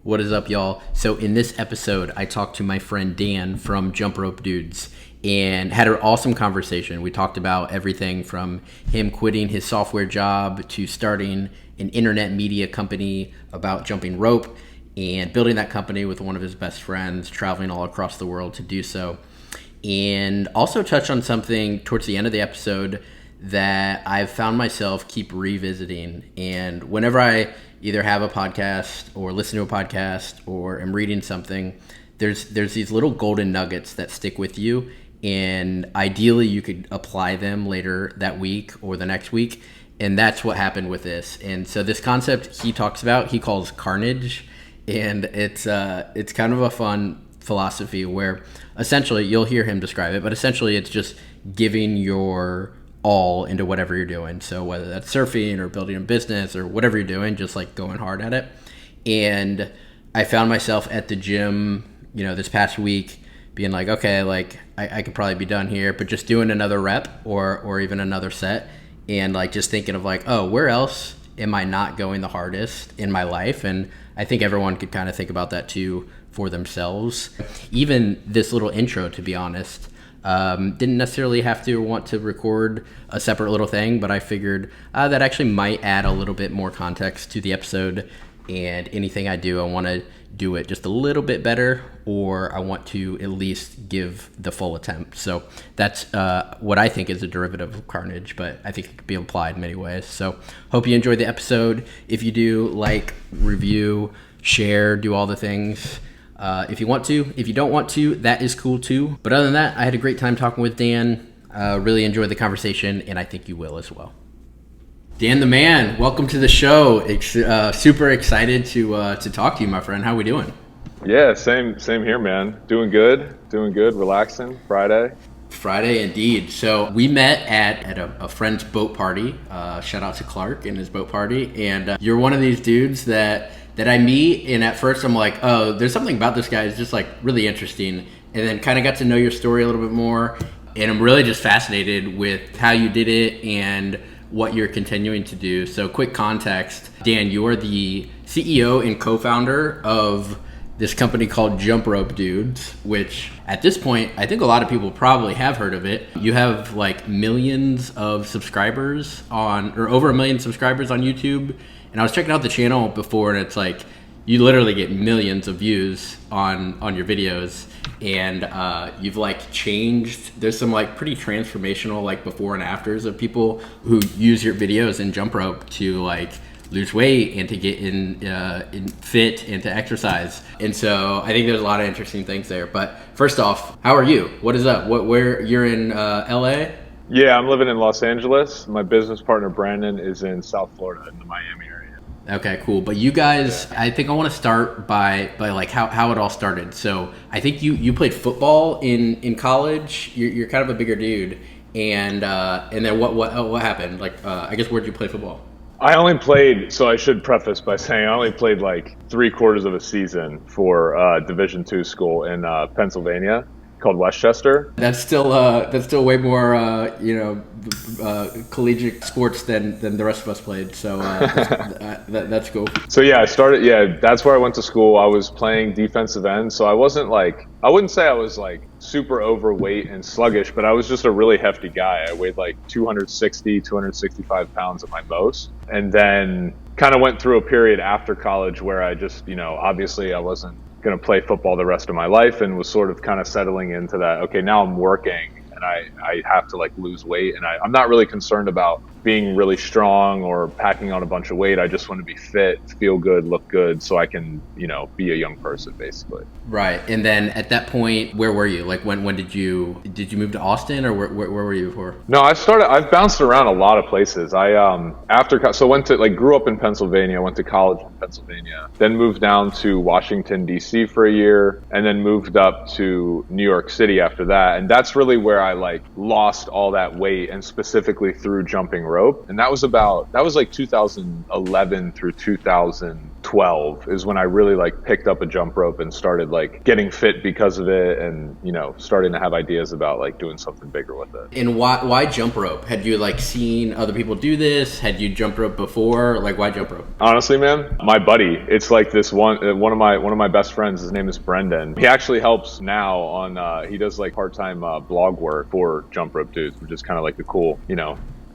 What is up, y'all? So in this episode, I talked to my friend Dan from Jump Rope Dudes and had an awesome conversation. We talked about everything from him quitting his software job to starting an internet media company about jumping rope and building that company with one of his best friends, traveling all across the world to do so. And also touched on something towards the end of the episode that I've found myself keep revisiting. And whenever I either have a podcast or listen to a podcast or am reading something, there's these little golden nuggets that stick with you. And ideally you could apply them later that week or the next week. And that's what happened with this. And so this concept he talks about, he calls CARNAGE. And it's kind of a fun philosophy where essentially you'll hear him describe it, but essentially it's just giving your all into whatever you're doing. So whether that's surfing or building a business or whatever you're doing, just like going hard at it. And I found myself at the gym, this past week being like, okay, like I could probably be done here, but just doing another rep or even another set and like just thinking of like, oh, where else am I not going the hardest in my life? And I think everyone could kind of think about that too for themselves. Even this little intro, to be honest, didn't necessarily have to want to record a separate little thing, but I figured that actually might add a little bit more context to the episode. And anything I do, I want to do it just a little bit better, or I want to at least give the full attempt. So that's what I think is a derivative of CARNAGE, but I think it could be applied in many ways. So hope you enjoyed the episode. If you do, like, review, share, do all the things. If you want to. If you don't want to, that is cool too. But other than that, I had a great time talking with Dan. Really enjoyed the conversation, and I think you will as well. Dan the man, welcome to the show. Super excited to talk to you, my friend. How we doing? Yeah, same here, man. Doing good, relaxing. Friday indeed. So we met at a friend's boat party. Shout out to Clark and his boat party. And you're one of these dudes that I meet, and at first I'm like, oh, there's something about this guy that's just like really interesting. And then kind of got to know your story a little bit more. And I'm really just fascinated with how you did it and what you're continuing to do. So quick context, Dan, you are the CEO and co-founder of this company called Jump Rope Dudes, which at this point, I think a lot of people probably have heard of it. You have like millions of subscribers or over 1 million subscribers on YouTube. And I was checking out the channel before, and it's like you literally get millions of views on your videos, and you've like changed. There's some like pretty transformational like before and afters of people who use your videos in jump rope to like lose weight and to get in fit and to exercise. And so I think there's a lot of interesting things there. But first off, how are you? What is up? Where you're in LA? Yeah, I'm living in Los Angeles. My business partner Brandon is in South Florida in the Miami area. Okay, cool. But you guys, I think I want to start by like how it all started. So I think you played football in college. You're kind of a bigger dude, and then what happened? Like I guess where'd you play football? I only played, so I should preface by saying I only played like 3/4 of a season for Division II school in Pennsylvania called Westchester. That's still way more collegiate sports than the rest of us played. So that's cool. So yeah, I started. Yeah, that's where I went to school. I was playing defensive end, so I wouldn't say I was like super overweight and sluggish, but I was just a really hefty guy. I weighed like 265 pounds at my most, and then kind of went through a period after college where I just, obviously I wasn't going to play football the rest of my life, and was sort of kind of settling into that. Okay, now I'm working and I have to like lose weight, and I'm not really concerned about being really strong or packing on a bunch of weight. I just want to be fit, feel good, look good, so I can, be a young person basically. Right. And then at that point, where were you? Like when did you move to Austin, or where were you before? No, I've bounced around a lot of places. I went to grew up in Pennsylvania, went to college in Pennsylvania, then moved down to Washington DC for a year, and then moved up to New York City after that. And that's really where I like lost all that weight, and specifically through jumping rope. And that was like 2011 through 2000 12 is when I really like picked up a jump rope and started like getting fit because of it, and starting to have ideas about like doing something bigger with it. And why jump rope? Had you like seen other people do this? Had you jump rope before? Like, why jump rope? Honestly, man, my buddy, it's like this one of my best friends, his name is Brendan. He actually helps now on he does like part-time blog work for Jump Rope Dudes, which is kind of like the cool,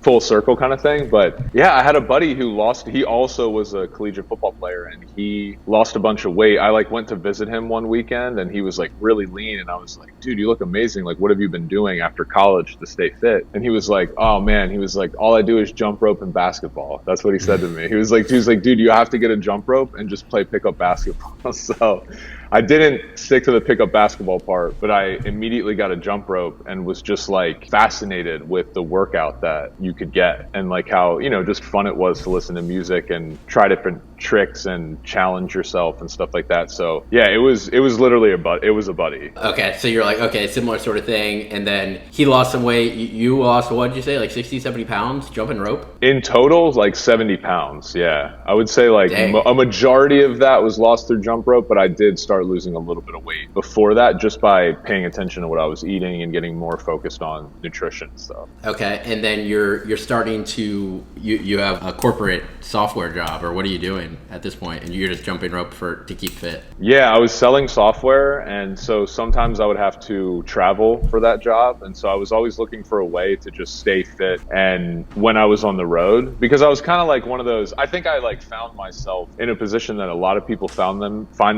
full circle kind of thing. But yeah, I had a buddy who he also was a collegiate football player, and he lost a bunch of weight. I like went to visit him one weekend, and he was like really lean, and I was like, dude, you look amazing. Like, what have you been doing after college to stay fit? And he was like, oh man, he was like, all I do is jump rope and basketball. That's what he said to me. He was like, dude, you have to get a jump rope and just play pickup basketball. So I didn't stick to the pickup basketball part, but I immediately got a jump rope and was just like fascinated with the workout that you could get, and like how, just fun it was to listen to music and try different tricks and challenge yourself and stuff like that. So yeah, it was literally a buddy. Okay, so you're like, okay, similar sort of thing. And then he lost some weight. You lost, what did you say, like 60, 70 pounds jumping rope? In total, like 70 pounds. Yeah, I would say like a majority of that was lost through jump rope, but I did start losing a little bit of weight before that just by paying attention to what I was eating and getting more focused on nutrition stuff. Okay, and then you're starting to you have a corporate software job, or what are you doing at this point, and you're just jumping rope to keep fit? Yeah, I was selling software, and so sometimes I would have to travel for that job, and so I was always looking for a way to just stay fit and when I was on the road, because I was kind of like one of those, I think I like found myself in a position that a lot of people find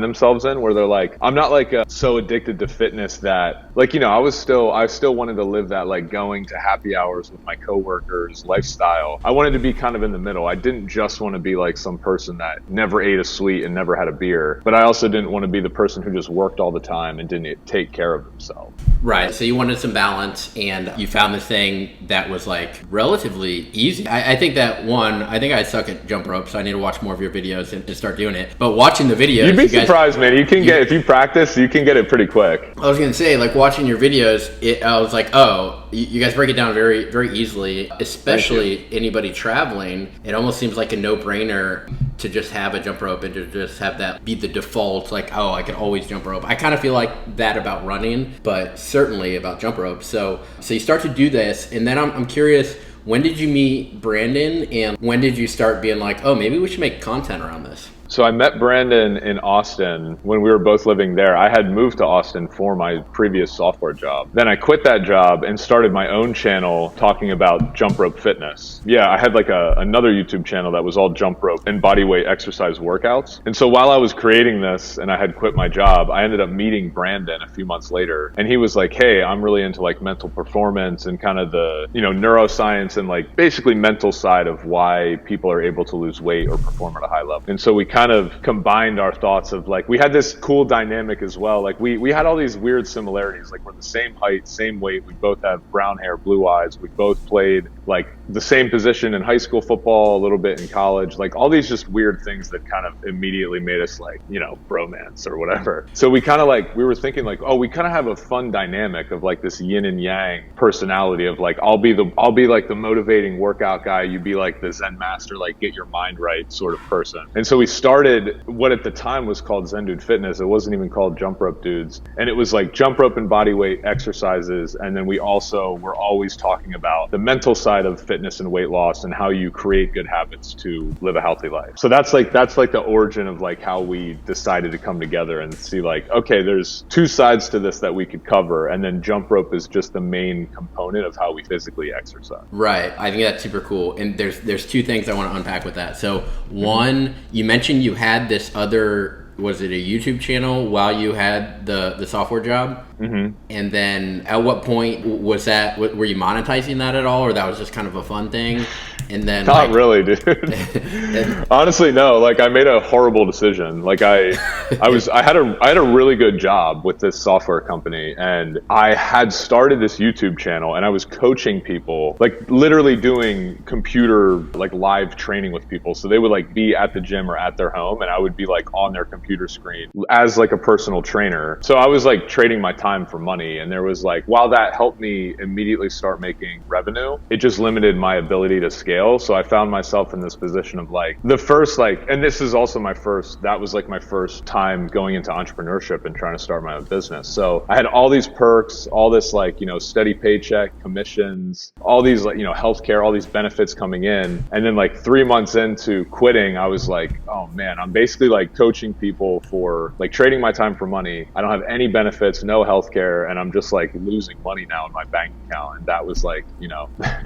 themselves in, where they're like, I'm not like so addicted to fitness that like, I still wanted to live that like going to happy hours with my coworkers lifestyle. I wanted to be kind of in the middle. I didn't just want to be like some person that never ate a sweet and never had a beer, but I also didn't want to be the person who just worked all the time and didn't take care of himself. Right. So you wanted some balance, and you found this thing that was like relatively easy. I think I suck at jump rope, so I need to watch more of your videos and to start doing it. But watching the videos, you'd be surprised, man. If you practice, you can get it pretty quick. I was gonna say, like, watching your videos, I was like, oh, you guys break it down very, very easily. Especially anybody traveling, it almost seems like a no-brainer to just have a jump rope and to just have that be the default. Like, oh, I can always jump rope. I kind of feel like that about running, but certainly about jump rope. So you start to do this, and then I'm curious, when did you meet Brandon, and when did you start being like, oh, maybe we should make content around this? So I met Brandon in Austin when we were both living there. I had moved to Austin for my previous software job. Then I quit that job and started my own channel talking about jump rope fitness. Yeah, I had like another YouTube channel that was all jump rope and body weight exercise workouts. And so while I was creating this and I had quit my job, I ended up meeting Brandon a few months later. And he was like, hey, I'm really into like mental performance and kind of the, neuroscience and like basically mental side of why people are able to lose weight or perform at a high level. And so we kind of combined our thoughts of like, we had this cool dynamic as well. Like we had all these weird similarities. Like we're the same height, same weight. We both have brown hair, blue eyes. We both played like the same position in high school football, a little bit in college, like all these just weird things that kind of immediately made us like, bromance or whatever. So we kind of like, we were thinking like, oh, we kind of have a fun dynamic of like this yin and yang personality of like, I'll be like the motivating workout guy. You be like the Zen master, like get your mind right sort of person. And so we started what at the time was called Zen Dude Fitness. It wasn't even called Jump Rope Dudes. And it was like jump rope and body weight exercises. And then we also were always talking about the mental side of fitness and weight loss and how you create good habits to live a healthy life. So that's like the origin of like how we decided to come together and see like, okay, there's two sides to this that we could cover. And then jump rope is just the main component of how we physically exercise. Right. I think that's super cool. And there's two things I want to unpack with that. So one, you mentioned you had this other, was it a YouTube channel while you had the software job? Mm-hmm. And then at what point was that, were you monetizing that at all, or that was just kind of a fun thing? And then not really, dude. Honestly, no. Like I made a horrible decision. Like I had a really good job with this software company, and I had started this YouTube channel, and I was coaching people, like literally doing computer like live training with people. So they would like be at the gym or at their home, and I would be like on their computer computer screen as like a personal trainer. So I was like trading my time for money. And there was like, while that helped me immediately start making revenue, it just limited my ability to scale. So I found myself in this position of like the first, like, and this is also that was like my first time going into entrepreneurship and trying to start my own business. So I had all these perks, all this like, steady paycheck, commissions, all these like, healthcare, all these benefits coming in. And then like 3 months into quitting, I was like, oh man, I'm basically like coaching people for like trading my time for money. I don't have any benefits, no healthcare, and I'm just like losing money now in my bank account. And that was like,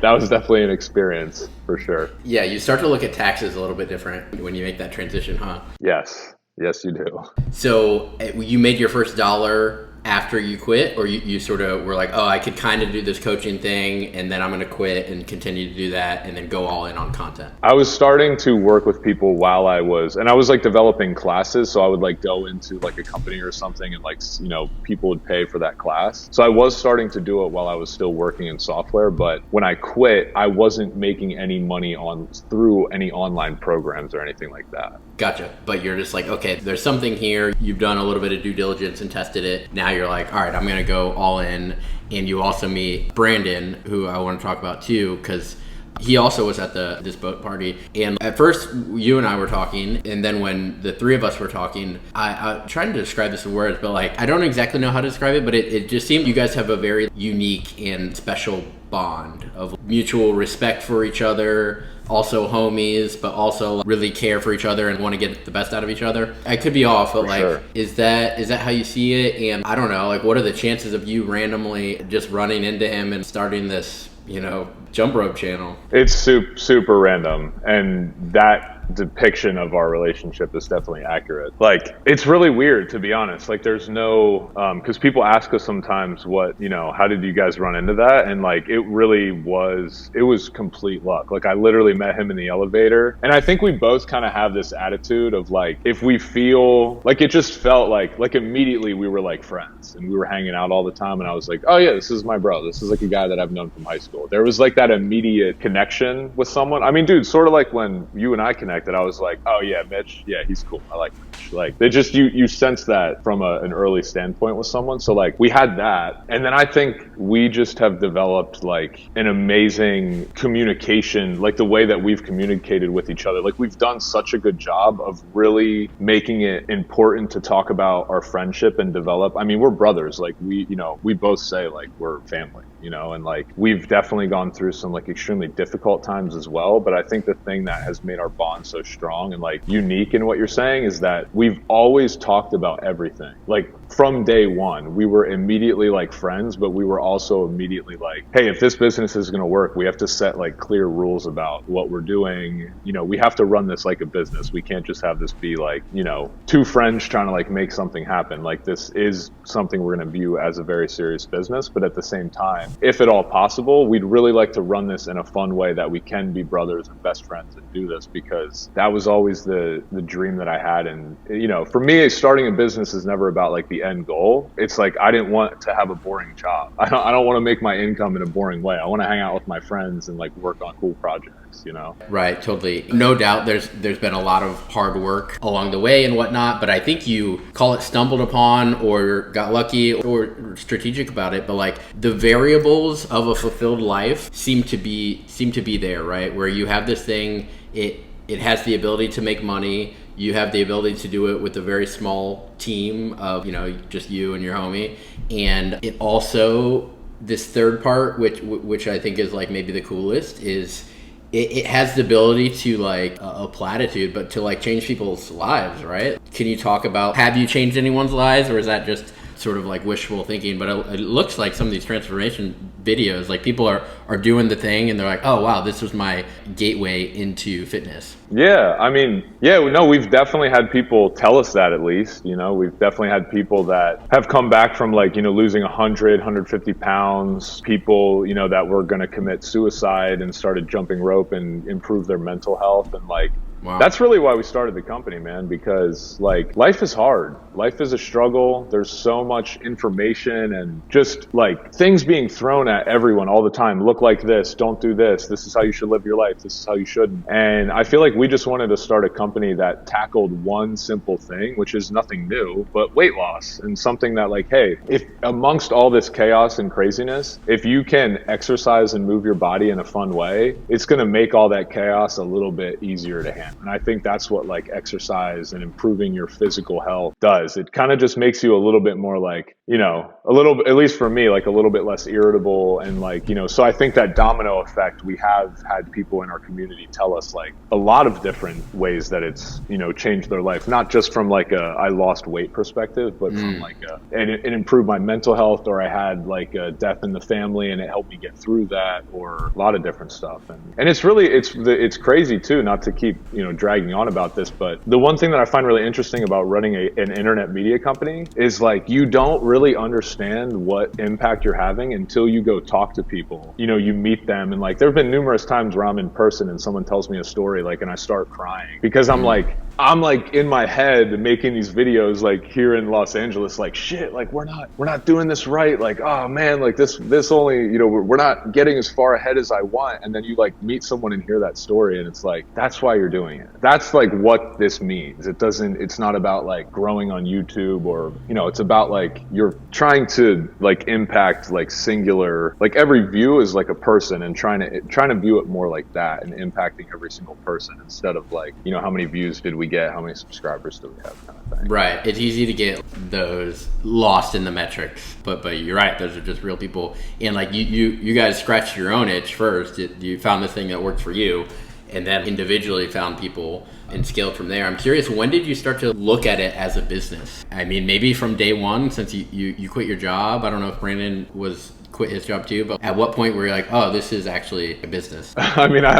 that was definitely an experience for sure. Yeah, you start to look at taxes a little bit different when you make that transition, huh? Yes, you do. So you made your first dollar after you quit, or you sort of were like, oh, I could kind of do this coaching thing and then I'm going to quit and continue to do that and then go all in on content? I was starting to work with people while I was like developing classes. So I would like go into like a company or something and like, people would pay for that class. So I was starting to do it while I was still working in software. But when I quit, I wasn't making any money through any online programs or anything like that. Gotcha. But you're just like, okay, there's something here. You've done a little bit of due diligence and tested it. Now you're like, all right, I'm going to go all in. And you also meet Brandon, who I want to talk about too, because he also was at this boat party. And at first, you and I were talking. And then when the three of us were talking, I'm trying to describe this in words, but like, I don't exactly know how to describe it, but it just seemed you guys have a very unique and special bond of mutual respect for each other, also homies, but also really care for each other and want to get the best out of each other. I could be off, but for like, sure. Is that how you see it? And I don't know, like, what are the chances of you randomly just running into him and starting this, jump rope channel? It's super random, and that depiction of our relationship is definitely accurate. Like, it's really weird, to be honest. Like, there's no because people ask us sometimes how did you guys run into that? And like, it was complete luck. Like, I literally met him in the elevator, and I think we both kind of have this attitude of like, if we feel like, it just felt like immediately we were like friends and we were hanging out all the time, and I was like, oh yeah, this is my bro, this is like a guy that I've known from high school. There was like that immediate connection with someone. I mean, dude, sort of like when you and I connected, I was like, oh yeah, Mitch, yeah, he's cool, I like Mitch. Like, they just, you sense that from an early standpoint with someone. So like, we had that, and then I think we just have developed like an amazing communication, like the way that we've communicated with each other. Like, we've done such a good job of really making it important to talk about our friendship and develop. I mean, we're brothers. Like, we both say like we're family, and like, we've definitely gone through some like extremely difficult times as well. But I think the thing that has made our bond so strong and like unique in what you're saying is that we've always talked about everything. Like, from day one, we were immediately like friends, but we were also immediately like, hey, if this business is going to work, we have to set like clear rules about what we're doing. We have to run this like a business. We can't just have this be like, two friends trying to like make something happen. Like, this is something we're going to view as a very serious business. But at the same time, if at all possible, we'd really like to run this in a fun way that we can be brothers and best friends and do this, because that was always the dream that I had. And, for me, starting a business is never about like the end goal. It's like, I didn't want to have a boring job. I don't want to make my income in a boring way. I want to hang out with my friends and like work on cool projects, Right, totally. No doubt there's been a lot of hard work along the way and whatnot, but I think you call it stumbled upon or got lucky or strategic about it, but like, the variables of a fulfilled life seem to be there, right? Where you have this thing, it has the ability to make money. You have the ability to do it with a very small team of, just you and your homie. And it also, this third part, which I think is like maybe the coolest, is it has the ability to like a platitude, but to like change people's lives, right? Can you talk about, have you changed anyone's lives, or is that just sort of like wishful thinking? But it looks like some of these transformation videos, like, people are doing the thing and they're like, oh wow, this was my gateway into fitness. Yeah, I mean, no, we've definitely had people tell us that, at least. We've definitely had people that have come back from like, losing 100, 150 pounds, people, that were going to commit suicide and started jumping rope and improve their mental health. And like, Wow. That's really why we started the company, man, because like life is hard. Life is a struggle. There's so much information and just like things being thrown at everyone all the time. Look like this, don't do this. This is how you should live your life. This is how you shouldn't. And I feel like we just wanted to start a company that tackled one simple thing, which is nothing new, but weight loss, and something that like, hey, if amongst all this chaos and craziness, if you can exercise and move your body in a fun way, it's going to make all that chaos a little bit easier to handle. And I think that's what like exercise and improving your physical health does. It kind of just makes you a little bit more like, you know, a little, at least for me, like a little bit less irritable. And like, you know, so I think that domino effect, we have had people in our community tell us like a lot of different ways that it's, you know, changed their life, not just from like a I lost weight perspective, but from like it improved my mental health, or I had like a death in the family and it helped me get through that, or a lot of different stuff. And it's really, it's crazy too, not to keep, you know, dragging on about this, but the one thing that I find really interesting about running an internet media company is like you don't really understand what impact you're having until you go talk to people. You know, you meet them, and like there have been numerous times where I'm in person and someone tells me a story like, and I start crying because I'm like in my head making these videos like here in Los Angeles, like shit, like we're not doing this right, like oh man, like this only, you know, we're not getting as far ahead as I want. And then you like meet someone and hear that story, and it's like that's why you're doing it. That's like what this means. It's not about like growing on YouTube, or you know, it's about like you're trying to like impact like singular, like every view is like a person, and trying to view it more like that, and impacting every single person instead of like, you know, how many views did we get, how many subscribers do we have, kind of thing. Right. It's easy to get those lost in the metrics, but you're right. Those are just real people. And like you guys scratched your own itch first. You found the thing that worked for you, and then individually found people and scaled from there. I'm curious, when did you start to look at it as a business? I mean, maybe from day one, since you quit your job. I don't know if Brandon quit his job too, but at what point were you like, oh, this is actually a business? I mean, I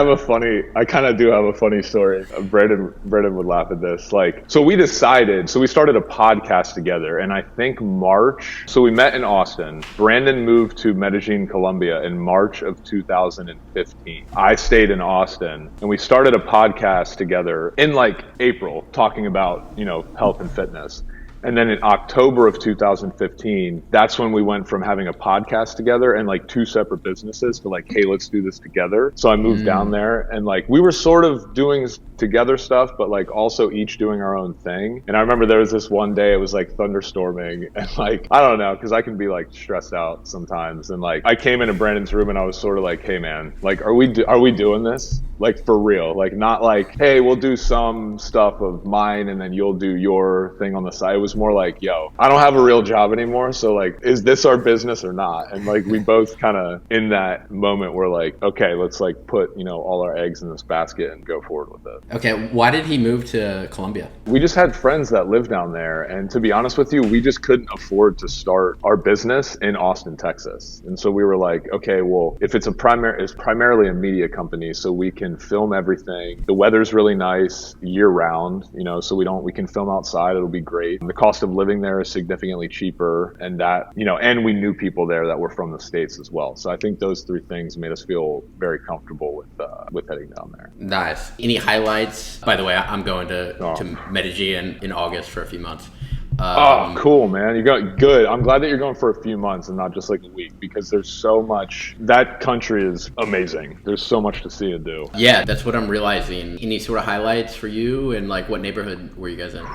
kind of do have a funny story. Brandon would laugh at this. Like, so we started a podcast together, and I think March, so we met in Austin. Brandon moved to Medellin, Colombia in March of 2015. I stayed in Austin, and we started a podcast together in like April, talking about, you know, health and fitness. And then in October of 2015, that's when we went from having a podcast together and like two separate businesses to like, hey, let's do this together. So I moved down there, and like we were sort of doing together stuff, but like also each doing our own thing. And I remember there was this one day, it was like thunderstorming, and like, I don't know, because I can be like stressed out sometimes. And like I came into Brandon's room and I was sort of like, hey man, like are we doing this? Like for real? Like not like, hey, we'll do some stuff of mine and then you'll do your thing on the side. It was more like, yo, I don't have a real job anymore, so like, is this our business or not? And like we both kind of in that moment were like, okay, let's like put, you know, all our eggs in this basket and go forward with it. Okay, why did he move to Colombia? We just had friends that lived down there, and to be honest with you, we just couldn't afford to start our business in Austin, Texas. And so we were like, okay, well, if it's primarily a media company, so we can film everything. The weather's really nice year round, you know, so we can film outside. It'll be great. And the cost of living there is significantly cheaper, and that, you know, and we knew people there that were from the States as well. So I think those three things made us feel very comfortable with heading down there. Nice. Any highlights? By the way, I'm going to Medellin in August for a few months. Oh, cool, man. You got good. I'm glad that you're going for a few months and not just like a week, because there's so much. That country is amazing. There's so much to see and do. Yeah, that's what I'm realizing. Any sort of highlights for you, and like what neighborhood were you guys in?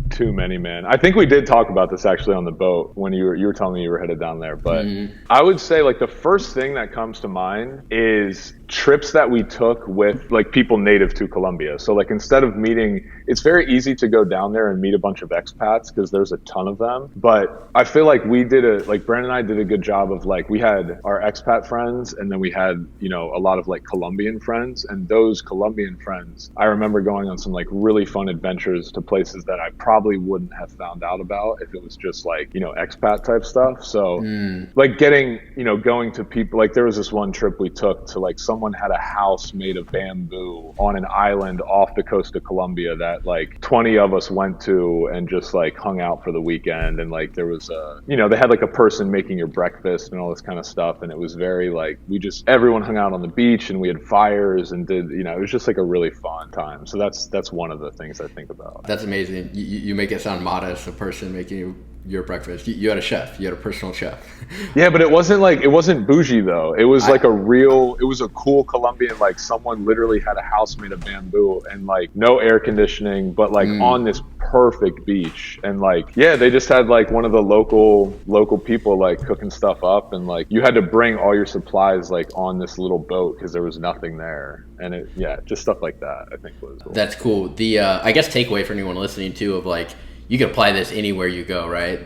Too many, man. I think we did talk about this actually on the boat when you were telling me you were headed down there. But I would say like the first thing that comes to mind is trips that we took with like people native to Colombia. So like instead of meeting, it's very easy to go down there and meet a bunch of expats because there's a ton of them. But I feel like Brandon and I did a good job of like, we had our expat friends, and then we had, you know, a lot of like Colombian friends, and those Colombian friends, I remember going on some like really fun adventures to places that I probably wouldn't have found out about if it was just like, you know, expat type stuff. So like going to people, like there was this one trip we took to like some someone had a house made of bamboo on an island off the coast of Colombia that like 20 of us went to and just like hung out for the weekend. And like there was they had like a person making your breakfast and all this kind of stuff. And it was very like, everyone hung out on the beach and we had fires and did, it was just like a really fun time. So that's one of the things I think about. That's amazing. You make it sound modest, a person making you your breakfast. You had a chef. You had a personal chef. Yeah, but it wasn't bougie though. It was like it was a cool Colombian, like someone literally had a house made of bamboo and like no air conditioning, but like on this perfect beach. And like, yeah, they just had like one of the local people like cooking stuff up, and like you had to bring all your supplies like on this little boat because there was nothing there. And just stuff like that I think was cool. That's cool. The I guess takeaway for anyone listening too of like, you can apply this anywhere you go, right?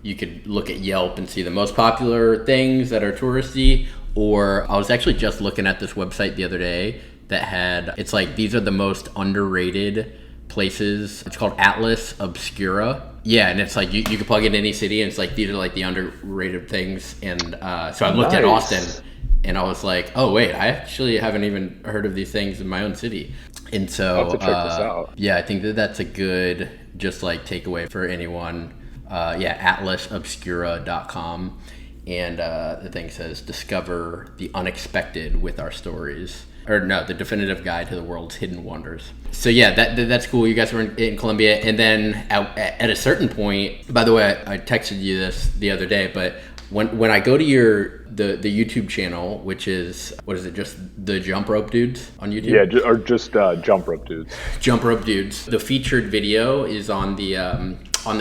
You could look at Yelp and see the most popular things that are touristy, or I was actually just looking at this website the other day that it's like, these are the most underrated places. It's called Atlas Obscura. Yeah, and it's like, you can plug in any city and it's like, these are like the underrated things. And so I looked at Austin and I was like, oh wait, I actually haven't even heard of these things in my own city. And so, I'll have to check this out. Yeah, I think that's a good, just like takeaway for anyone. atlasobscura.com. And the thing says, discover the unexpected with our stories. Or no, the definitive guide to the world's hidden wonders. So yeah, that's cool. You guys were in Colombia. And then at a certain point, by the way, I texted you this the other day, but when I go to the YouTube channel, which is, what is it, just the Jump Rope Dudes on YouTube? Yeah, or just Jump Rope Dudes. Jump Rope Dudes. The featured video is on the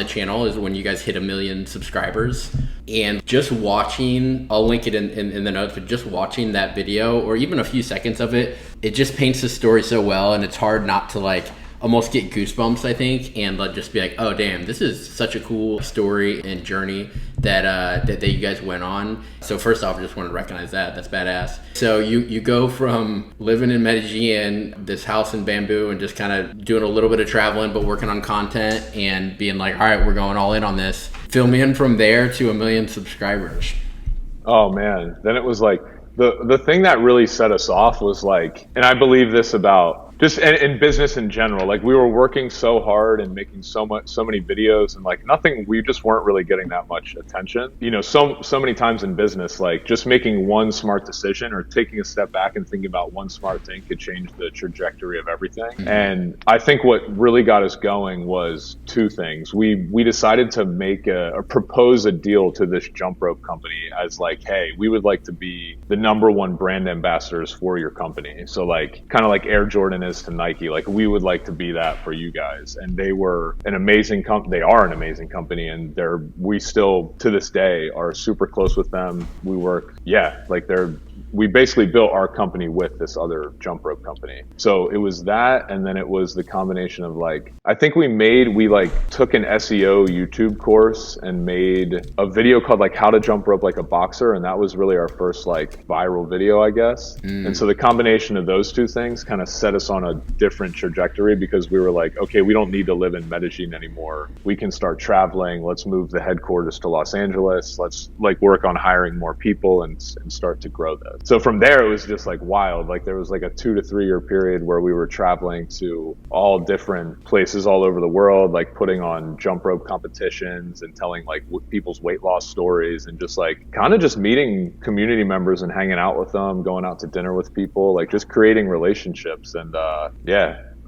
channel is when you guys hit 1 million subscribers. And just watching, I'll link it in the notes, but just watching that video or even a few seconds of it, it just paints the story so well, and it's hard not to like almost get goosebumps, I think, and just be like, oh damn, this is such a cool story and journey that you guys went on. So first off, I just want to recognize that's badass. So you go from living in Medellin, this house in bamboo, and just kind of doing a little bit of traveling but working on content and being like, all right, we're going all in on this. Fill me in from there to 1 million subscribers. Oh man, then it was like the thing that really set us off was like, and I believe this about just in business in general, like we were working so hard and making so many videos, and like we just weren't really getting that much attention. So many times in business, like just making one smart decision or taking a step back and thinking about one smart thing could change the trajectory of everything. Mm-hmm. And I think what really got us going was two things. We decided to make propose a deal to this jump rope company as like, hey, we would like to be the #1 brand ambassadors for your company. So like, kind of like Air Jordan is to Nike, like we would like to be that for you guys. And they were an amazing company. They are an amazing company, and we still to this day are super close with them. We work, we basically built our company with this other jump rope company. So it was that, and then it was the combination of like, I think we took an SEO YouTube course and made a video called like how to jump rope like a boxer, and that was really our first like viral video, I guess. And so the combination of those two things kind of set us on a different trajectory, because we were like, okay, we don't need to live in Medellin anymore. We can start traveling. Let's move the headquarters to Los Angeles. Let's like work on hiring more people and start to grow this. So from there, it was just like wild. Like there was like a 2 to 3 year period where we were traveling to all different places all over the world, like putting on jump rope competitions and telling like people's weight loss stories, and just like kind of just meeting community members and hanging out with them, going out to dinner with people, like just creating relationships. And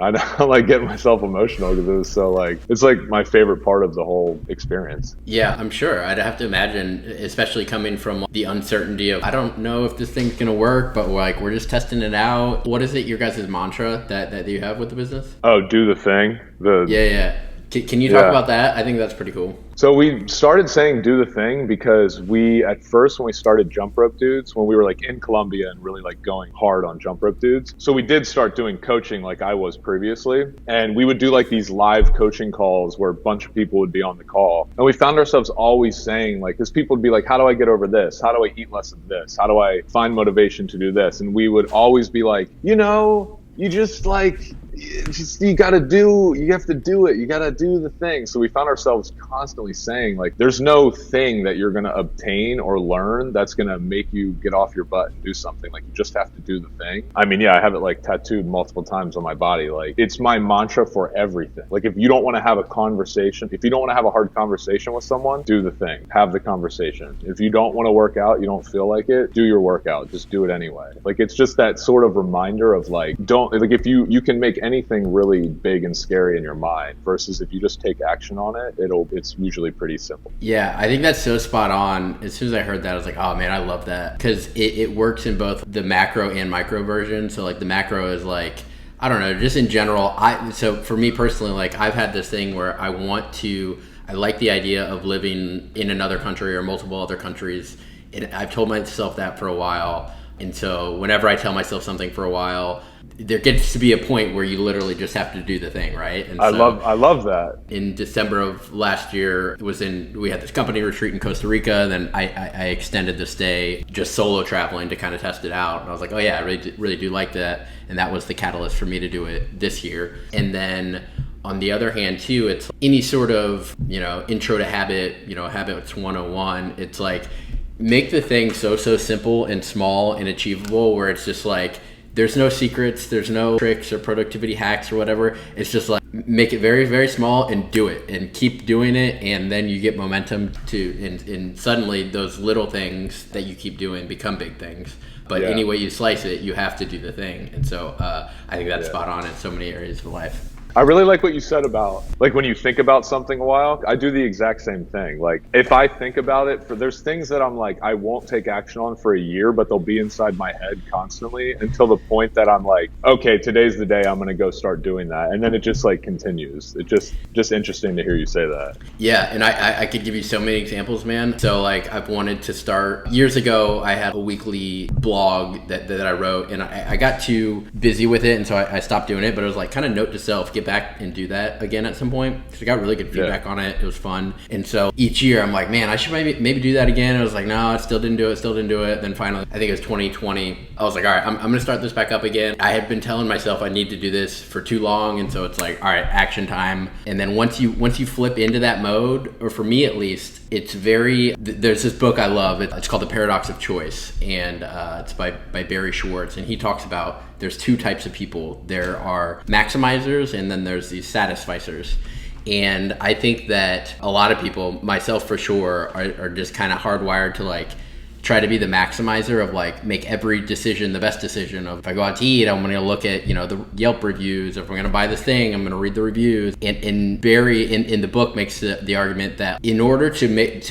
I don't like getting myself emotional because it was so like, it's like my favorite part of the whole experience. Yeah, I'm sure. I'd have to imagine, especially coming from the uncertainty of, I don't know if this thing's going to work, but like, we're just testing it out. What is it, your guys' mantra that you have with the business? Oh, do the thing. Yeah. Can you talk about that? I think that's pretty cool. So we started saying do the thing because at first when we started Jump Rope Dudes, when we were like in Colombia and really like going hard on Jump Rope Dudes, so we did start doing coaching like I was previously, and we would do like these live coaching calls where a bunch of people would be on the call, and we found ourselves always saying like, because people would be like, how do I get over this? How do I eat less of this? How do I find motivation to do this? And we would always be like, you just like, you have to do it. You got to do the thing. So we found ourselves constantly saying, like, there's no thing that you're going to obtain or learn that's going to make you get off your butt and do something. Like, you just have to do the thing. I mean, yeah, I have it like tattooed multiple times on my body. Like, it's my mantra for everything. Like, if you don't want to have a conversation, if you don't want to have a hard conversation with someone, do the thing. Have the conversation. If you don't want to work out, you don't feel like it, do your workout. Just do it anyway. Like, it's just that sort of reminder of like, if you can make anything really big and scary in your mind versus if you just take action on it, it's usually pretty simple. Yeah, I think that's so spot on. As soon as I heard that, I was like, oh man, I love that. Because it works in both the macro and micro version. So like the macro is like, I don't know, just in general, so for me personally, like I've had this thing where I like the idea of living in another country or multiple other countries. And I've told myself that for a while. And so whenever I tell myself something for a while, there gets to be a point where you literally just have to do the thing, right? And I love that. In December of last year, we had this company retreat in Costa Rica, and then I extended the stay just solo traveling to kind of test it out. And I was like, oh yeah, I really do like that. And that was the catalyst for me to do it this year. And then on the other hand too, it's any sort of, intro to habit, habits 101. It's like, make the thing so simple and small and achievable where it's just like, there's no secrets, there's no tricks or productivity hacks or whatever. It's just like, make it very, very small and do it and keep doing it. And then you get momentum and suddenly those little things that you keep doing become big things. But any way you slice it, you have to do the thing. And so I think that's spot on in so many areas of life. I really like what you said about, like, when you think about something a while, I do the exact same thing. Like, if I think about it, there's things that I'm like, I won't take action on for a year, but they'll be inside my head constantly until the point that I'm like, okay, today's the day I'm going to go start doing that. And then it just like continues. It just interesting to hear you say that. Yeah. And I could give you so many examples, man. So like I've wanted to start years ago. I had a weekly blog that I wrote, and I got too busy with it. And so I stopped doing it, but it was like kind of note to self, get back and do that again at some point, because I got really good feedback on it. It was fun. And so each year I'm like, man, I should maybe do that again. And I was like, no, I still didn't do it. Then finally, I think it was 2020, I was like, all right, I'm gonna start this back up again. I had been telling myself I need to do this for too long, and so it's like, all right, action time. And then once you flip into that mode, or for me at least, it's there's this book I love. It's called The Paradox of Choice, and it's by Barry Schwartz, and he talks about there's two types of people. There are maximizers, and then there's these satisficers. And I think that a lot of people, myself for sure, are just kind of hardwired to like try to be the maximizer of like make every decision the best decision of, if I go out to eat, I'm going to look at the Yelp reviews. If I'm going to buy this thing, I'm going to read the reviews. And Barry in the book makes the argument that in order to make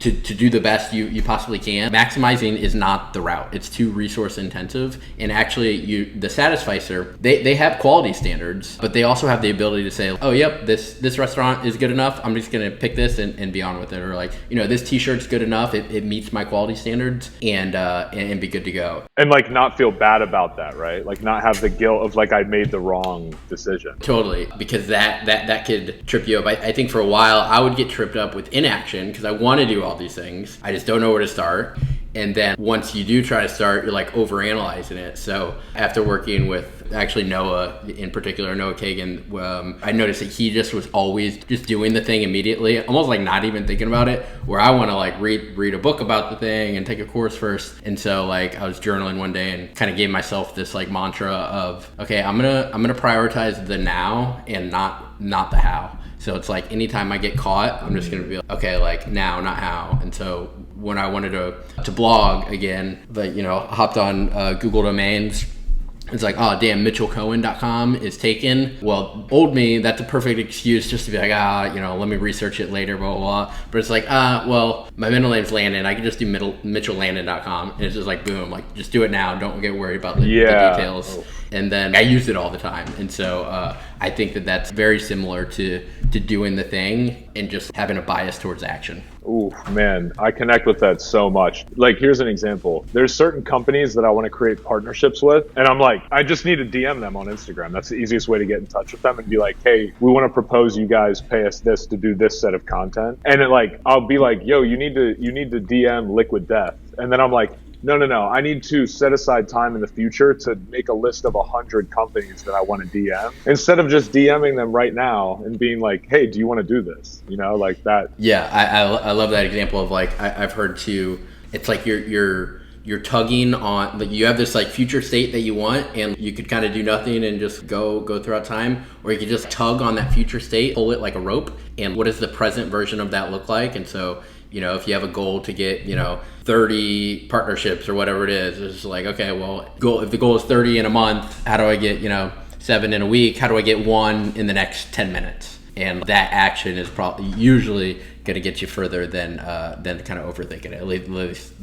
to do the best you possibly can, maximizing is not the route. It's too resource intensive. And actually the satisficer, they have quality standards, but they also have the ability to say, oh yep, this restaurant is good enough, I'm just gonna pick this and be on with it. Or like, this t-shirt's good enough, it meets my quality standards, and be good to go. And like not feel bad about that, right? Like not have the guilt of like I made the wrong decision. Totally, because that could trip you up. I think for a while I would get tripped up with inaction because I want to do all these things. I just don't know where to start. And then once you do try to start, you're like overanalyzing it. So after working with actually Noah in particular, Noah Kagan, I noticed that he just was always just doing the thing immediately, almost like not even thinking about it, where I want to like read a book about the thing and take a course first. And so like I was journaling one day and kind of gave myself this like mantra of, okay, I'm gonna prioritize the now and not the how. So it's like anytime I get caught, I'm just going to be like, okay, like now, not how. And so when I wanted to blog again, like, hopped on Google domains, it's like, oh, damn, mitchellcohen.com is taken. Well, old me, that's a perfect excuse just to be like, let me research it later, blah, blah, blah. But it's like, well, my middle name's Landon. I can just do mitchelllandon.com. And it's just like, boom, like just do it now. Don't get worried about the details. Oh. And then I use it all the time. And so I think that that's very similar to doing the thing and just having a bias towards action. Ooh, man, I connect with that so much. Like, here's an example. There's certain companies that I want to create partnerships with. And I'm like, I just need to DM them on Instagram. That's the easiest way to get in touch with them and be like, hey, we want to propose you guys pay us this to do this set of content. And I'll be like, yo, you need to DM Liquid Death. And then I'm like, no. I need to set aside time in the future to make a list of 100 companies that I want to DM instead of just DMing them right now and being like, hey, do you want to do this? You know, like that. Yeah, I love that example of like I've heard too. It's like you're tugging on, like, you have this like future state that you want, and you could kind of do nothing and just go throughout time, or you could just tug on that future state, pull it like a rope. And what does the present version of that look like? And so, you know, if you have a goal to get, 30 partnerships or whatever it is, it's like, okay, well, if the goal is 30 in a month, how do I get 7 in a week? How do I get 1 in the next 10 minutes? And that action is probably usually going to get you further than kind of overthinking it. At least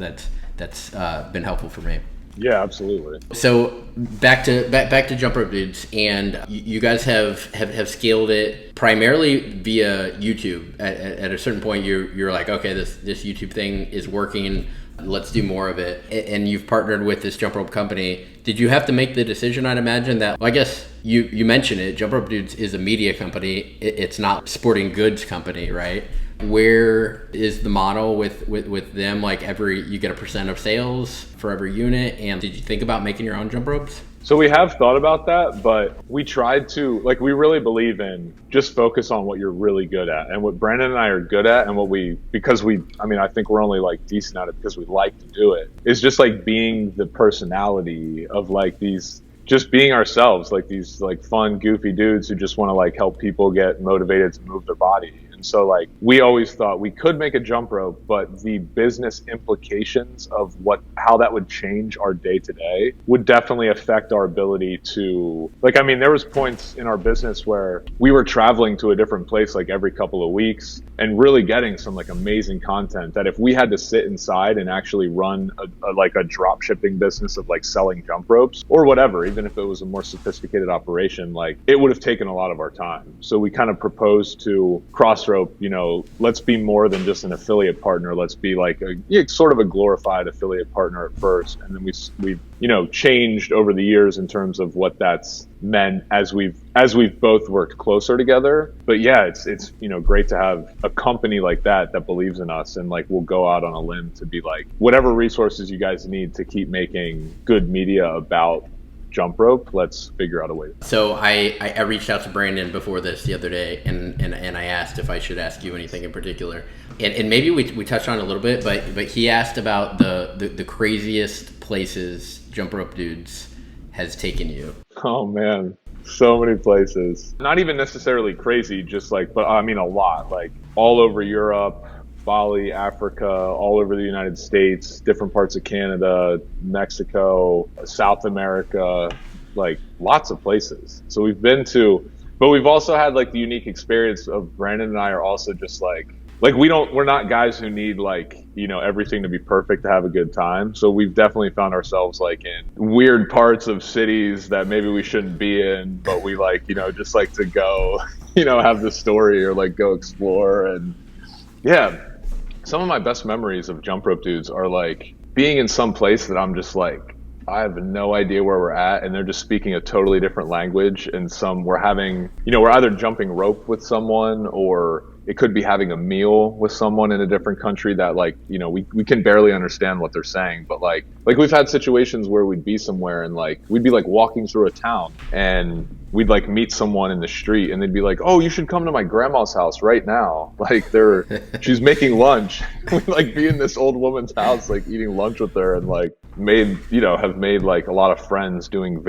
that's been helpful for me. Yeah, absolutely. So back to Jump Rope Dudes, and you guys have scaled it primarily via YouTube. At a certain point, you're like, okay, this YouTube thing is working. Let's do more of it. And you've partnered with this Jump Rope company. Did you have to make the decision? I'd imagine that. Well, I guess you mentioned it. Jump Rope Dudes is a media company. It's not a sporting goods company, right? Where is the model with them? Like you get a % of sales for every unit. And did you think about making your own jump ropes? So we have thought about that, but we tried to, like, we really believe in just focus on what you're really good at. And what Brandon and I are good at, and I think we're only like decent at it because we like to do it, is just like being the personality of like these, just being ourselves, like these like fun, goofy dudes who just want to like help people get motivated to move their body. And so like we always thought we could make a jump rope, but the business implications of how that would change our day to day would definitely affect our ability to, like, I mean, there was points in our business where we were traveling to a different place like every couple of weeks and really getting some like amazing content that if we had to sit inside and actually run a drop shipping business of like selling jump ropes or whatever, even if it was a more sophisticated operation, like it would have taken a lot of our time. So we kind of proposed to Crossrope, let's be more than just an affiliate partner. Let's be like sort of a glorified affiliate partner at first. And then we've changed over the years in terms of what that's meant as we've both worked closer together. But yeah, it's great to have a company like that believes in us and like will go out on a limb to be like, whatever resources you guys need to keep making good media about jump rope, let's figure out a way. So I reached out to Brandon before this the other day, and I asked if I should ask you anything in particular, and maybe we touched on it a little bit, but he asked about the craziest places Jump Rope Dudes has taken you. Oh man, so many places. Not even necessarily crazy, just like, but I mean a lot, like all over Europe, Bali, Africa, all over the United States, different parts of Canada, Mexico, South America, like lots of places. So we've been to, but we've also had like the unique experience of Brandon and I are also just like we're not guys who need like, everything to be perfect to have a good time. So we've definitely found ourselves like in weird parts of cities that maybe we shouldn't be in, but we like, just like to go, have the story or like go explore. And yeah, some of my best memories of Jump Rope Dudes are like being in some place that I'm just like, I have no idea where we're at, and they're just speaking a totally different language. And we're having, we're either jumping rope with someone, or it could be having a meal with someone in a different country that like, we can barely understand what they're saying. But like we've had situations where we'd be somewhere and like, we'd be like walking through a town and we'd like meet someone in the street and they'd be like, oh, you should come to my grandma's house right now. Like she's making lunch. We'd like be in this old woman's house, like eating lunch with her, and like have made like a lot of friends doing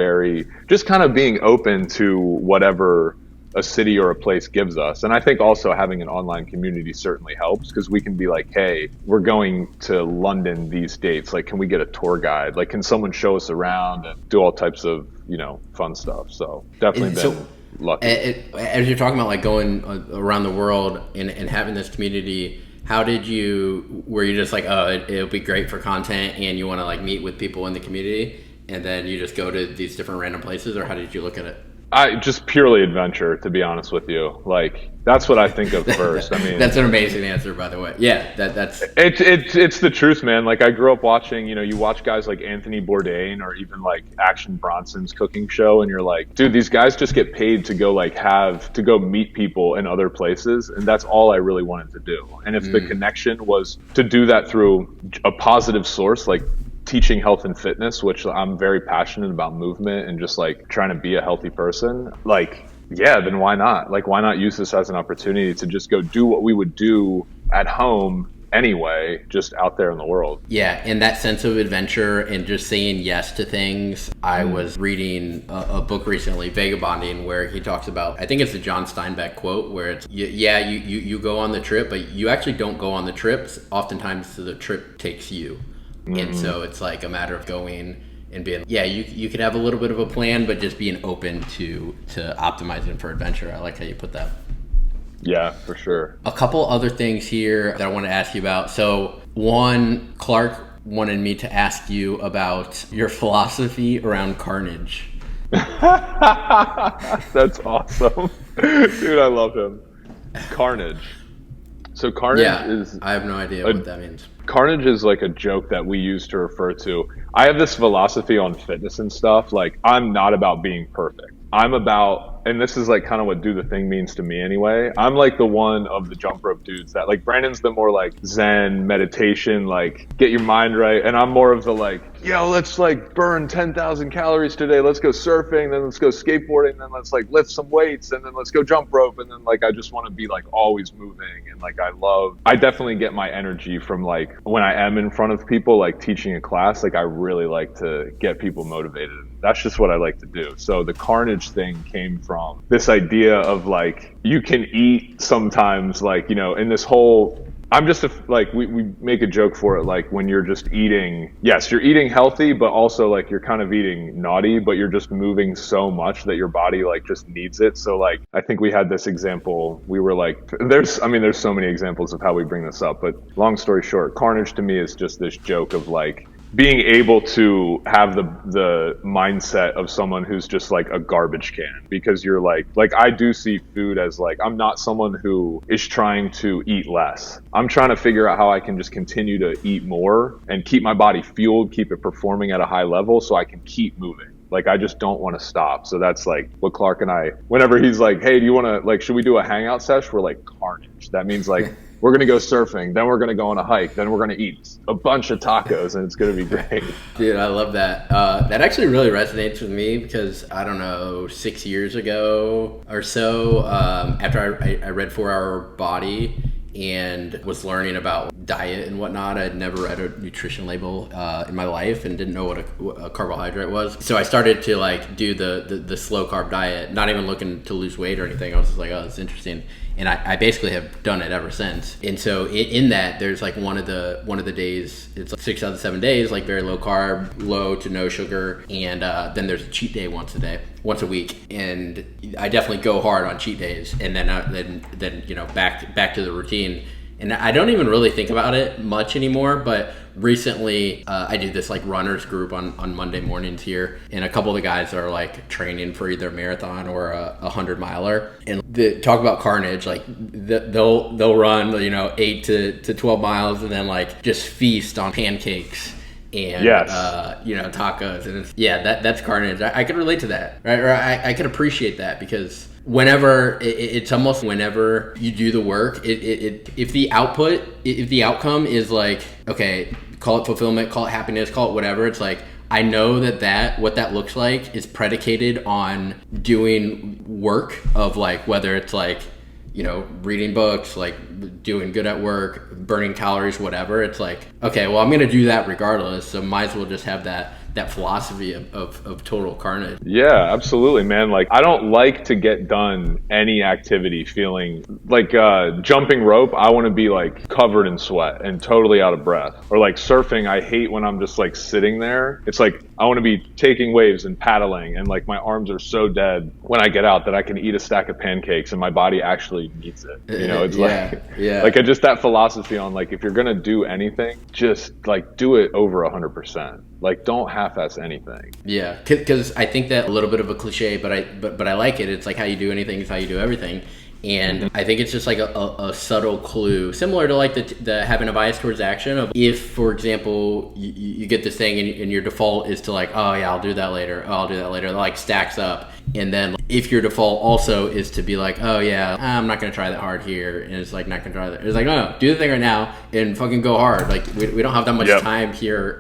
just kind of being open to whatever a city or a place gives us. And I think also having an online community certainly helps, because we can be like, hey, we're going to London these dates. Like, can we get a tour guide? Like, can someone show us around and do all types of, fun stuff? So definitely been lucky. As you're talking about like going around the world and having this community, were you just like, oh, it'll be great for content and you want to like meet with people in the community and then you just go to these different random places, or how did you look at it? I just purely adventure, to be honest with you. Like, that's what I think of first. I mean, that's an amazing answer, by the way. Yeah, that's it's the truth, man. Like, I grew up watching, you watch guys like Anthony Bourdain or even like Action Bronson's cooking show, and you're like, dude, these guys just get paid to go go meet people in other places, and that's all I really wanted to do. And if the connection was to do that through a positive source, like teaching health and fitness, which I'm very passionate about movement and just like trying to be a healthy person, like, yeah, then why not? Like, why not use this as an opportunity to just go do what we would do at home anyway, just out there in the world. Yeah, and that sense of adventure and just saying yes to things. I was reading a book recently, Vagabonding, where he talks about, I think it's a John Steinbeck quote, where it's, you go on the trip, but you actually don't go on the trips. Oftentimes the trip takes you. And so it's like a matter of going and being, you could have a little bit of a plan, but just being open to optimizing for adventure. I like how you put that. Yeah, for sure. A couple other things here that I want to ask you about. So one, Clark wanted me to ask you about your philosophy around carnage. That's awesome. Dude, I love him. Carnage. So carnage is... I have no idea what that means. Carnage is like a joke that we use to refer to... I have this philosophy on fitness and stuff. Like, I'm not about being perfect. I'm about, and this is like kind of what do the thing means to me anyway. I'm like the one of the jump rope dudes that, like, Brandon's the more like Zen meditation, like get your mind right. And I'm more of the like, let's like burn 10,000 calories today. Let's go surfing. Then let's go skateboarding. Then let's like lift some weights. And then let's go jump rope. And then like, I just want to be like always moving. And like, I definitely get my energy from like when I am in front of people, like teaching a class, like I really like to get people motivated. That's just what I like to do. So the carnage thing came from this idea of like, you can eat sometimes, like, in this whole, we make a joke for it. Like when you're just eating, yes, you're eating healthy, but also like you're kind of eating naughty, but you're just moving so much that your body like just needs it. So like, I think we had this example, we were like, there's so many examples of how we bring this up, but long story short, carnage to me is just this joke of like, being able to have the mindset of someone who's just like a garbage can, because you're like I do see food as like, I'm not someone who is trying to eat less. I'm trying to figure out how I can just continue to eat more and keep my body fueled, keep it performing at a high level so I can keep moving. Like, I just don't want to stop. So that's like what Clark and I, whenever he's like, hey, do you want to, like, should we do a hangout sesh? We're like, carnage. That means like, we're going to go surfing, then we're going to go on a hike, then we're going to eat a bunch of tacos, and it's going to be great. Dude, I love that. That actually really resonates with me because, I don't know, 6 years ago or so, after I read 4 Hour Body and was learning about diet and whatnot, I'd never read a nutrition label in my life and didn't know what a carbohydrate was. So I started to like do the slow carb diet, not even looking to lose weight or anything. I was just like, oh, that's interesting. And I basically have done it ever since. And so in that, there's like one of the days, it's like 6 out of the 7 days, like very low carb, low to no sugar. And then there's a cheat day once a week. And I definitely go hard on cheat days. And then back to the routine. And I don't even really think about it much anymore, but recently I do this like runners group on Monday mornings here, and a couple of the guys are like training for either a marathon or a 100-miler, and talk about carnage. Like they'll run 8 to 12 miles and then like just feast on pancakes and tacos, and that's carnage. I could relate to that, right? Or I could appreciate that, because it's almost whenever you do the work, if the outcome is like, okay, call it fulfillment, call it happiness, call it whatever, it's like, I know that what that looks like is predicated on doing work of like, whether it's like, reading books, like doing good at work, burning calories, whatever. It's like, okay, well, I'm going to do that regardless. So might as well just have that philosophy of total carnage. Yeah, absolutely, man. Like, I don't like to get done any activity feeling like jumping rope. I want to be like covered in sweat and totally out of breath. Or like surfing, I hate when I'm just like sitting there. It's like, I want to be taking waves and paddling, and like my arms are so dead when I get out that I can eat a stack of pancakes and my body actually needs it. It's like just that philosophy on like, if you're going to do anything, just like do it over 100%. Like, don't half-ass anything. Yeah, because I think that a little bit of a cliche, but I like it. It's like how you do anything is how you do everything. And I think it's just like a subtle clue, similar to like the having a bias towards action of if, for example, you get this thing and your default is to like, oh yeah, I'll do that later. Oh, I'll do that later. It like stacks up. And then if your default also is to be like, oh yeah, I'm not going to try that hard here. And it's like, not going to try that. It's like, no, do the thing right now and fucking go hard. Like we don't have that much time here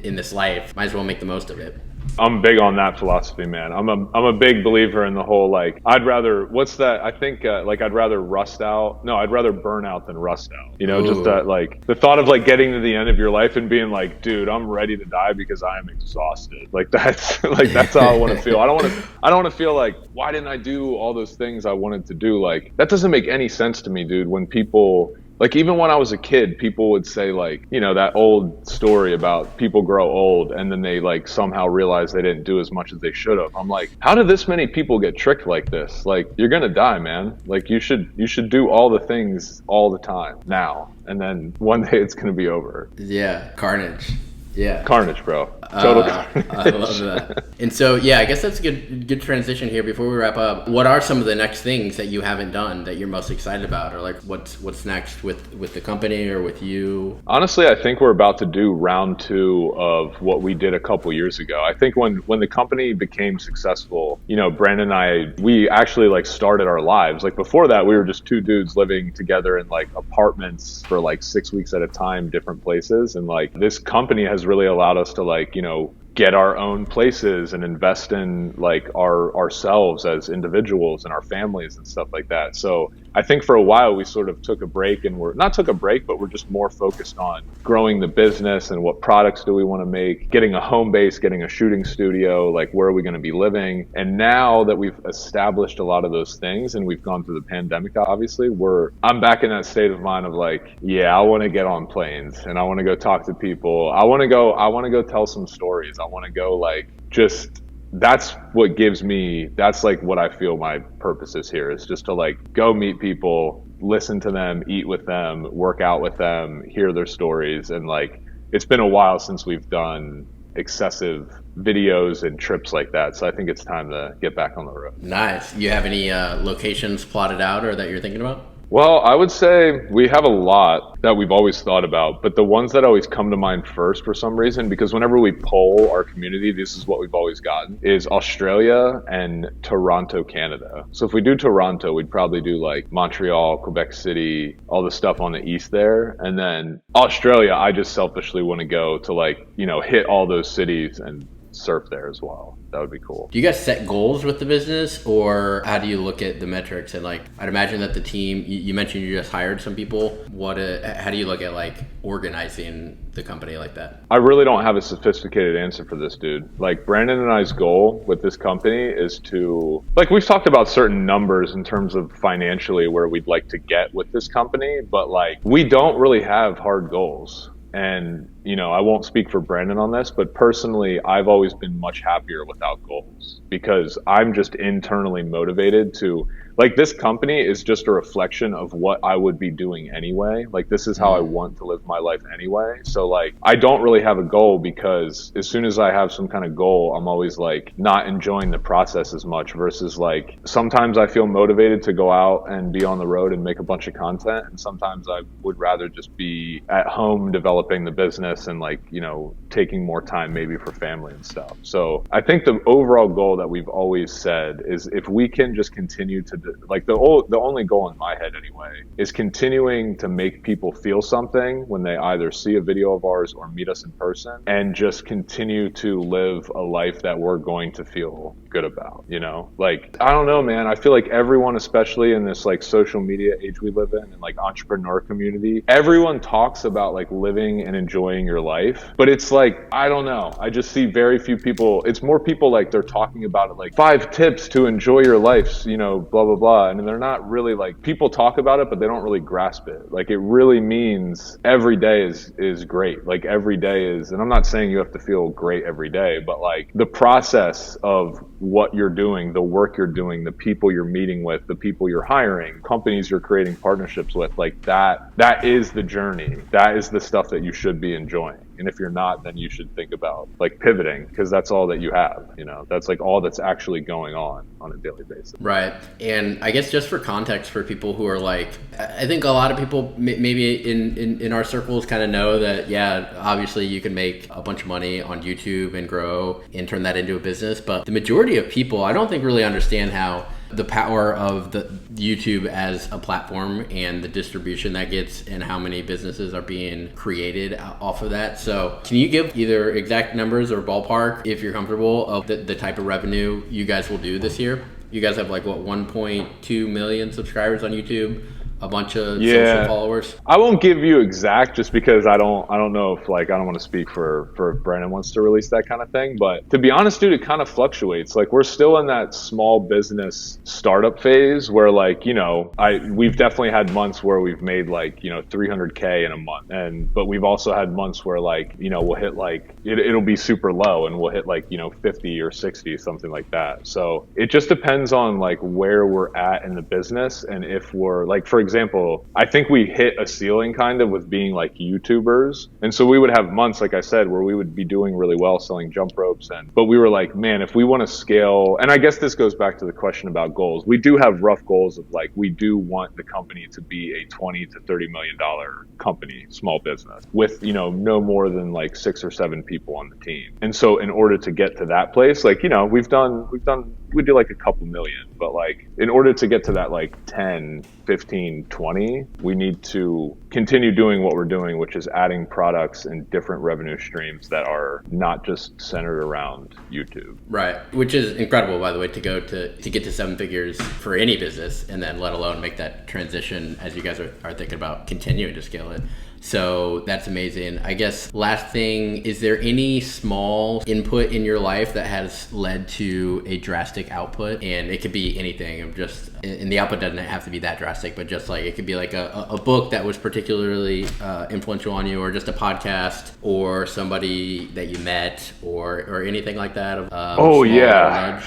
in this life. Might as well make the most of it. I'm big on that philosophy, man. I'm a big believer in the whole, like, I'd rather, what's that? I think, like, I'd rather I'd rather burn out than rust out. You know, just that, like, the thought of, like, getting to the end of your life and being like, dude, I'm ready to die because I am exhausted. Like, that's how I want to feel. I don't want to feel like, why didn't I do all those things I wanted to do? Like, that doesn't make any sense to me, dude, when people... Like, even when I was a kid, people would say, like, you know, that old story about people grow old and then they, like, somehow realize they didn't do as much as they should have. I'm like, how do this many people get tricked like this? Like, you're going to die, man. Like, you should do all the things all the time now. And then one day it's going to be over. Yeah. Carnage. Yeah. Carnage, bro. Total carnage. I love that. And so, yeah, I guess that's a good transition here before we wrap up. What are some of the next things that you haven't done that you're most excited about? Or like what's next with the company or with you? Honestly, I think we're about to do round 2 of what we did a couple years ago. I think when the company became successful, you know, Brandon and I, we actually like started our lives. Like before that, we were just 2 dudes living together in like apartments for like 6 weeks at a time, different places. And like this company has really allowed us to like, you know, get our own places and invest in like ourselves as individuals and our families and stuff like that. So I think for a while we sort of took a break, and we're just more focused on growing the business and what products do we want to make, getting a home base, getting a shooting studio, like where are we going to be living. And now that we've established a lot of those things and we've gone through the pandemic, obviously I'm back in that state of mind of like, yeah, I want to get on planes and I want to go talk to people. I want to go tell some stories. I want to go like that's like what I feel my purpose is here, is just to like go meet people, listen to them, eat with them, work out with them, hear their stories. And like, it's been a while since we've done excessive videos and trips like that. So I think it's time to get back on the road. Nice. You have any locations plotted out or that you're thinking about? Well, I would say we have a lot that we've always thought about, but the ones that always come to mind first for some reason, because whenever we poll our community, this is what we've always gotten, is Australia and Toronto, Canada. So if we do Toronto, we'd probably do like Montreal, Quebec City, all the stuff on the east there. And then Australia, I just selfishly want to go to like, you know, hit all those cities and surf there as well. That would be cool. Do you guys set goals with the business, or how do you look at the metrics? And like, I'd imagine that the team, you mentioned you just hired some people. How do you look at like organizing the company like that? I really don't have a sophisticated answer for this, dude. Like Brandon and I's goal with this company is to, like, we've talked about certain numbers in terms of financially where we'd like to get with this company, but like, we don't really have hard goals. And, you know, I won't speak for Brandon on this, but personally, I've always been much happier without goals because I'm just internally motivated to, like, this company is just a reflection of what I would be doing anyway. Like, this is how I want to live my life anyway. So, like, I don't really have a goal because as soon as I have some kind of goal, I'm always, like, not enjoying the process as much versus, like, sometimes I feel motivated to go out and be on the road and make a bunch of content. And sometimes I would rather just be at home developing the business and, like, you know, taking more time maybe for family and stuff. So I think the overall goal that we've always said is if we can just continue to, like, the only goal in my head anyway is continuing to make people feel something when they either see a video of ours or meet us in person, and just continue to live a life that we're going to feel good about, you know? Like, I don't know, man. I feel like everyone, especially in this like social media age we live in and like entrepreneur community, everyone talks about like living and enjoying your life, but it's like, I don't know. I just see very few people. It's more people like they're talking about it like 5 tips to enjoy your life, you know, blah, blah, blah. And they're not really like, people talk about it, but they don't really grasp it. Like, it really means every day is great. Like, every day is, and I'm not saying you have to feel great every day, but like the process of what you're doing, the work you're doing, the people you're meeting with, the people you're hiring, companies you're creating partnerships with, like that is the journey. That is the stuff that you should be enjoying. And if you're not, then you should think about like pivoting, because that's all that you have, you know, that's like all that's actually going on a daily basis. Right. And I guess just for context for people who are like, I think a lot of people maybe in our circles kind of know that, yeah, obviously you can make a bunch of money on YouTube and grow and turn that into a business. But the majority of people, I don't think really understand how the power of the YouTube as a platform and the distribution that gets and how many businesses are being created off of that. So can you give either exact numbers or ballpark, if you're comfortable, of the type of revenue you guys will do this year? You guys have like what, 1.2 million subscribers on YouTube? A bunch of social followers. I won't give you exact, just because I don't know if, like, I don't want to speak for if Brandon wants to release that kind of thing. But to be honest, dude, it kind of fluctuates. Like, we're still in that small business startup phase where, like, you know, we've definitely had months where we've made like, you know, 300K in a month. But we've also had months where, like, you know, we'll hit like, it'll be super low and we'll hit like, you know, 50 or 60, something like that. So it just depends on like where we're at in the business. And if we're like, for example, I think we hit a ceiling kind of with being like YouTubers. And so we would have months, like I said, where we would be doing really well selling jump ropes. But we were like, man, if we want to scale, and I guess this goes back to the question about goals. We do have rough goals of like, we do want the company to be a $20 to $30 million company, small business with, you know, no more than like 6 or 7 people on the team. And so in order to get to that place, like, you know, we do like a couple million, but like in order to get to that like 10, 15, 20, we need to continue doing what we're doing, which is adding products and different revenue streams that are not just centered around YouTube. Right. Which is incredible, by the way, to get to 7 figures for any business, and then let alone make that transition as you guys are thinking about continuing to scale it. So that's amazing. I guess last thing, is there any small input in your life that has led to a drastic output? And it could be anything. And the output doesn't have to be that drastic, but just like, it could be like a book that was particularly influential on you, or just a podcast, or somebody that you met, or anything like that. Oh yeah.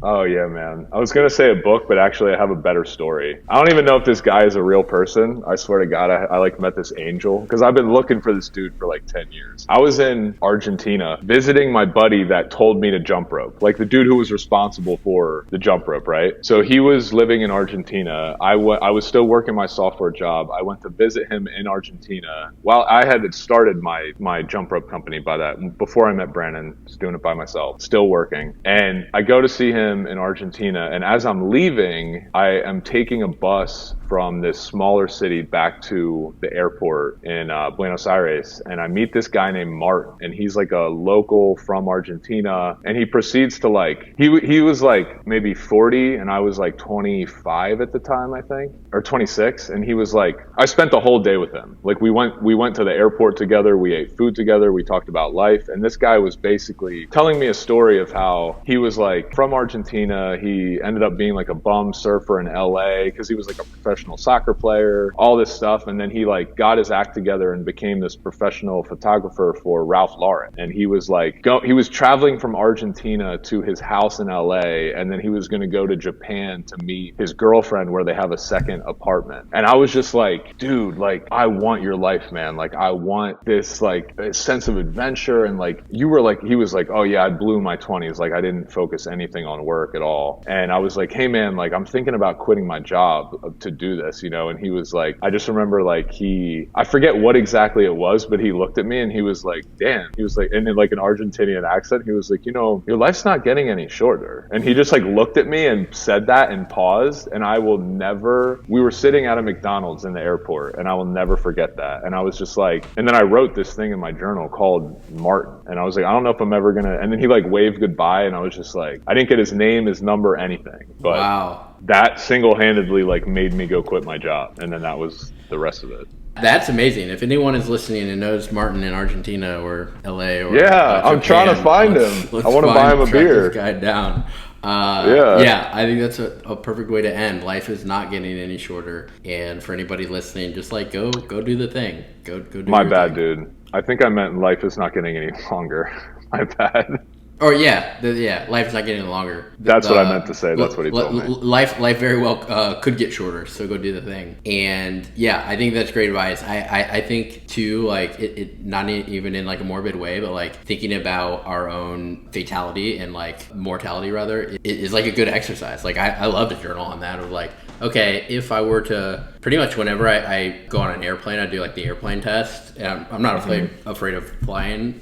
Oh yeah, man. I was going to say a book, but actually I have a better story. I don't even know if this guy is a real person. I swear to God, I like met this angel, because I've been looking for this dude for like 10 years. I was in Argentina visiting my buddy that told me to jump rope, like the dude who was responsible for the jump rope, right? So he was living in Argentina. I was still working my software job. I went to visit him in Argentina. While I had started my jump rope company before I met Brandon, just doing it by myself, still working. And I go to see him in Argentina. And as I'm leaving, I am taking a bus from this smaller city back to the airport in Buenos Aires, and I meet this guy named Martin, and he's like a local from Argentina, and he proceeds to like, he was like maybe 40 and I was like 25 at the time, I think, or 26, and he was like, I spent the whole day with him. Like we went to the airport together, we ate food together, we talked about life, and this guy was basically telling me a story of how he was like from Argentina, he ended up being like a bum surfer in LA because he was like a professional soccer player, all this stuff, and then he like got his act together and became this professional photographer for Ralph Lauren. And he was like he was traveling from Argentina to his house in LA, and then he was going to go to Japan to meet his girlfriend where they have a second apartment. And I was just like, dude, like, I want your life, man. Like, I want this like sense of adventure. And like, he was like, oh yeah, I blew my 20s. Like, I didn't focus anything on work at all. And I was like, hey man, like, I'm thinking about quitting my job to do this, you know? And he was like, I just remember like I forget what exactly it was, but he looked at me and he was like, damn, he was like, and in like an Argentinian accent, he was like, you know, your life's not getting any shorter. And he just like looked at me and said that and paused. And we were sitting at a McDonald's in the airport, and I will never forget that. And I was just like, and then I wrote this thing in my journal called Martin. And I was like, I don't know if I'm ever gonna, and then he like waved goodbye, and I was just like, I didn't get his name, his number, anything. But wow. That single-handedly like made me go quit my job. And then that was the rest of it. That's amazing. If anyone is listening and knows Martin in Argentina or LA or Japan, I'm trying to find him. I want to buy him a beer. This guy down. Yeah, I think that's a perfect way to end. Life is not getting any shorter, and for anybody listening, just like go do the thing. Go do. My bad, dude. I think I meant life is not getting any longer. My bad. Or yeah, life's not getting longer. That's what I meant to say. That's what he told me. Life very well could get shorter, so go do the thing. And yeah, I think that's great advice. I think too, like it not even in like a morbid way, but like thinking about our own fatality and like mortality rather, it is like a good exercise. Like I love to journal on that of like, okay, if I were to pretty much whenever I go on an airplane, I do like the airplane test. And I'm not afraid of flying.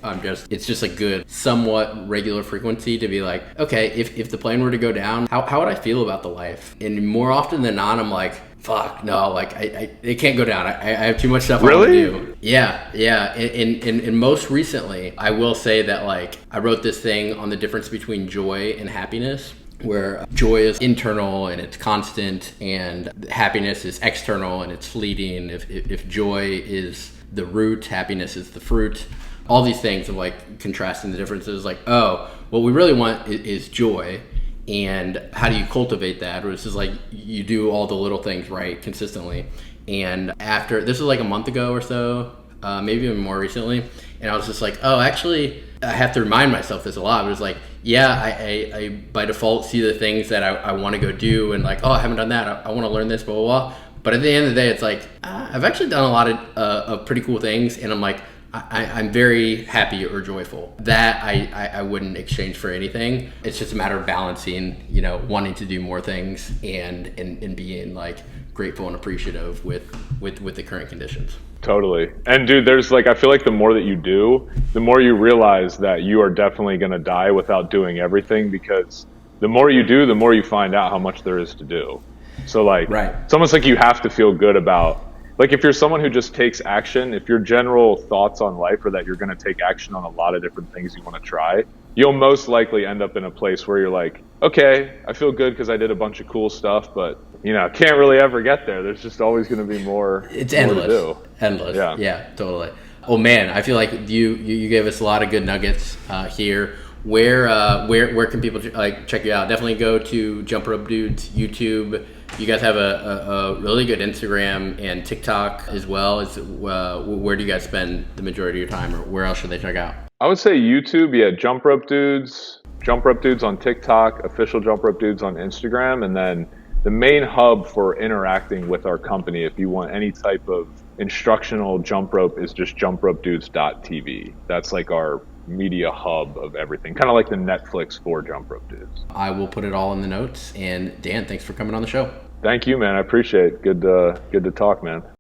It's just a good, somewhat regular frequency to be like, okay, if the plane were to go down, how would I feel about the life? And more often than not, I'm like, fuck, no, like it can't go down. I have too much stuff I want to do. Yeah. And most recently, I will say that like I wrote this thing on the difference between joy and happiness, where joy is internal and it's constant and happiness is external and it's fleeting. If joy is the root, happiness is the fruit. All these things of like contrasting the differences, like, oh, what we really want is joy, and how do you cultivate that? Or it's just like you do all the little things right consistently. And after this was like a month ago or so, maybe even more recently, and I was just like, oh, actually I have to remind myself this a lot. It was like, yeah, I by default see the things that I want to go do, and like, oh, I haven't done that, I want to learn this, blah blah blah. But at the end of the day, it's like I've actually done a lot of pretty cool things, and I'm like, I'm very happy or joyful. That I wouldn't exchange for anything. It's just a matter of balancing, wanting to do more things and being like grateful and appreciative with the current conditions. Totally. And dude, there's like, I feel like the more that you do, the more you realize that you are definitely going to die without doing everything, because the more you do, the more you find out how much there is to do. So like, right. It's almost like you have to feel good about, like if you're someone who just takes action, if your general thoughts on life are that you're going to take action on a lot of different things you want to try, you'll most likely end up in a place where you're like, okay, I feel good because I did a bunch of cool stuff, but can't really ever get there. There's just always going to be more. It's endless. More to do. Endless. Yeah. Yeah, totally. Oh man, I feel like you gave us a lot of good nuggets here. Where can people like check you out? Definitely go to Jump Rope Dudes YouTube. You guys have a really good Instagram and TikTok as well. Where do you guys spend the majority of your time, or where else should they check out? I would say YouTube. Yeah, Jump Rope Dudes on TikTok, official Jump Rope Dudes on Instagram, and then the main hub for interacting with our company, if you want any type of instructional jump rope, is just jumpropedudes.tv. That's like our media hub of everything, kind of like the Netflix for Jump Rope Dudes. I will put it all in the notes. And Dan, thanks for coming on the show. Thank you, man. I appreciate it. Good to talk, man.